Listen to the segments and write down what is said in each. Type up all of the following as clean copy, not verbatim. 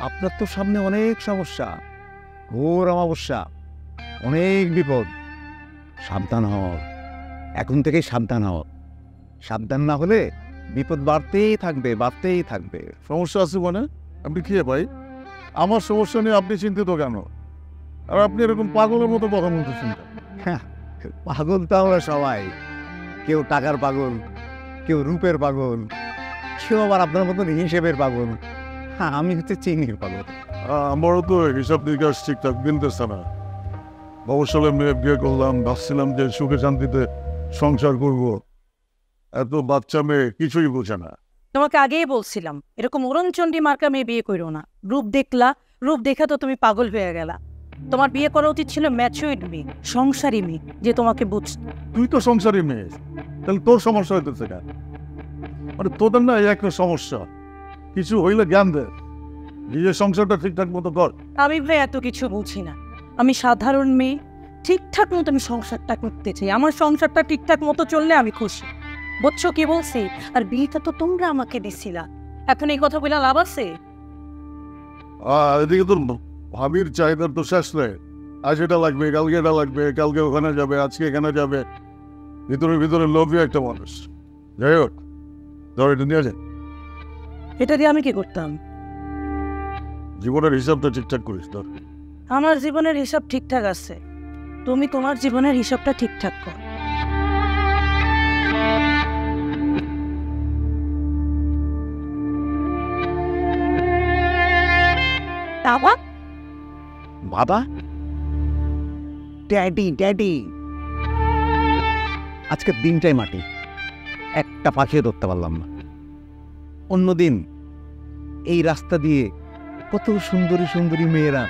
আপনার তো সামনে অনেক সমস্যা, ঘোর অমাবস্যা, অনেক বিপদ। সাবধান হও, এখন থেকেই সাবধান হও। সাবধান না হলে বিপদ বাড়তেই থাকবে, বাড়তেই থাকবে। সমস্যা আছে মানে? আপনি কি ভাই, আমার সমস্যা নিয়ে আপনি চিন্তিত কেন? আর আপনি এরকম পাগলের মতো কথা বলতেছেন কেন? হ্যাঁ, পাগল তো আমরা সবাই। কেউ টাকার পাগল, কেউ রূপের পাগল, কেউ আবার আপনার মতন হিসেবের পাগল। হ্যাঁ, আমি হচ্ছে চিনির পাগল। আমারও তো হিসাব নিকাশ ঠিকঠাক মিলতেছে না। মফস্বলে মেয়ে বিয়ে করলাম, ভাবছিলাম যে সুখে শান্তিতে সংসার করব। এত বাচ্চা মেয়ে কিছুই বোঝে না। তোমাকে আগেই বলছিলাম এরকম অরুণচন্ডী মার্কা মেয়ে বিয়ে করো না। রূপ দেখলা, রূপ দেখে তো তুমি পাগল হয়ে গেলা। তোমার বিয়ে করা উচিত ছিল ম্যাচুইড মেয়ে, সংসারী মেয়ে, যে তোমাকে বুঝত। তুই তো সংসারী মেয়ে, তাহলে তোর সমস্যা হইতেছে কেন? মানে তোদের না এই একটা সমস্যা, কিছু হইলে জ্ঞান দে, নিজের সংসারটা ঠিকঠাক মতো কর। আমি ভাই এত কিছু বুঝি না। আমি সাধারণ মেয়ে, ঠিকঠাক মতো আমি সংসারটা করতে চাই। আমার সংসারটা ঠিকঠাক মতো চললে আমি খুশি। বুঝছো কি বলছি? আর বিয়েটা তো তোমরা আমাকে দিছিলা, এখন এই কথা বলে লাভ আছে? এদিকে তোর ভাবির চাহিদার তো শেষ নেই। আজ এটা লাগবে, কালকে এটা লাগবে, কালকে ওখানে যাবে, আজকে এখানে যাবে। ভিতরে ভিতরে লোভী একটা মানুষ। যাই হোক, ধর এটা নিয়ে যান। এটা দিয়ে আমি কি করতাম? জীবনের হিসাবটা ঠিকঠাক করিস ধর। আমার জীবনের হিসাব ঠিকঠাক আছে, তুমি তোমার জীবনের হিসাবটা ঠিকঠাক কর। বাবা, বাবা, ড্যাডি ড্যাডি, আজকের দিনটাই মাটি, একটা পাখিও ধরতে পারলাম না। অন্যদিন এই রাস্তা দিয়ে কত সুন্দরী সুন্দরী মেয়েরা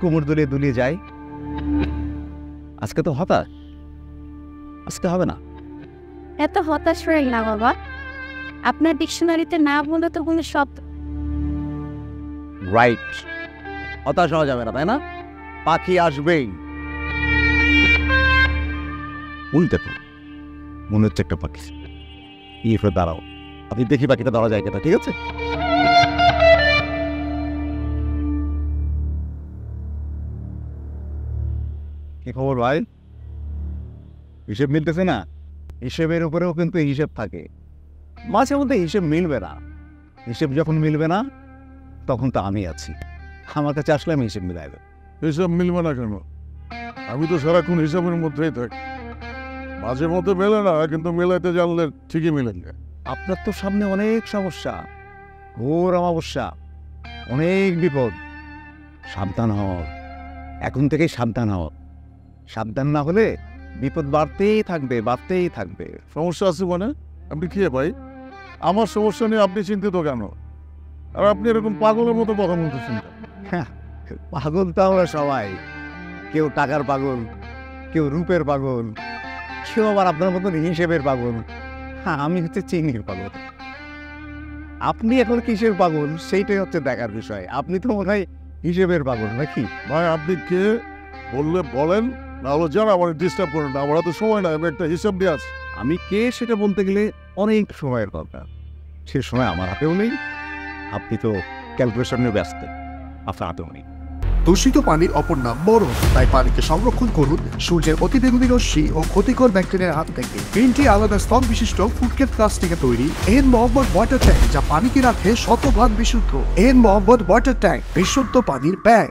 কোমর দলিয়ে দুলিয়ে যায়। আজকে তো হতাশ, আজকে হবে না। এত হতাশ হয়ে না বাবা, আপনার ডিকশনারিতে না বলে তো কোনো শব্দ। রাইট, হতাশ হওয়া যাবে না, তাই না? পাখি আসবেই। উল্টে তো মনে হচ্ছে একটা পাখি। ইয়ে দাঁড়াও, আপনি দেখি পাখিটা ধরা যায় কিনা, ঠিক আছে? কি খবর ভাই? হিসেব মিলতেছে না? হিসেবের উপরেও কিন্তু হিসেব থাকে, মাঝে মধ্যে হিসেব মিলবে না। হিসেব যখন মিলবে না তখন তো আমি আছি, আমার কাছে আসলে আমি হিসেব মিলাই দেব। হিসাব মিলবে না কেন? আমি তো সারাক্ষণ হিসাবের মধ্যেই থাকি। মাঝে মধ্যে মেলে না, কিন্তু মেলাইতে জানলে ঠিকই মিলে যায়। আপনার তো সামনে অনেক সমস্যা, ঘোর অমাবস্যা, অনেক বিপদ। সাবধান হও, এখন থেকেই সাবধান হও। সাবধান না হলে বিপদ বাড়তেই থাকবে, বাড়তেই থাকবে। সমস্যা আছে মানে? আপনি কি ভাই, আমার সমস্যা নিয়ে আপনি চিন্তিত কেন? আর আপনি এরকম পাগলের মতো কথা বলতেছেন কেন? হ্যাঁ, পাগল তো আমরা সবাই। কেউ টাকার পাগল, কেউ রূপের পাগল, কেউ আবার আপনার মতন হিসেবের পাগল। হ্যাঁ, আমি হচ্ছে চিনির পাগল। আপনি এখন কিসের পাগল সেইটাই হচ্ছে দেখার বিষয়। আপনি তো মনে হয় হিসেবের পাগল নাকি? ভাই আপনি কে বললে বলেন, না হলে যান, আমার ডিস্টার্ব করেন না। আমার তো সময় না, আমি একটা হিসাব দিয়ে আছি। আমি কে সেটা বলতে গেলে অনেক সময়ের দরকার, সে সময় আমার হাতেও নেই। আপনি তো ক্যালকুলেশনে ব্যস্ত, আপনার হাতেও নেই। দূষিত পানির অপর নাম বরণ, তাই পানিকে সংরক্ষণ করুন সূর্যের অতিবেগুনি রশ্মি ও ক্ষতিকর ব্যাকটেরিয়ার হাত থেকে। তিনটি আলাদা স্তর বিশিষ্ট ফুডকেট প্লাস্টিকে তৈরি এন মোহাম্মদ ওয়াটার ট্যাঙ্ক, যা পানিকে রাখে শতভাগ বিশুদ্ধ। এন মোহাম্মদ ওয়াটার ট্যাঙ্ক, বিশুদ্ধ পানির ব্যাগ।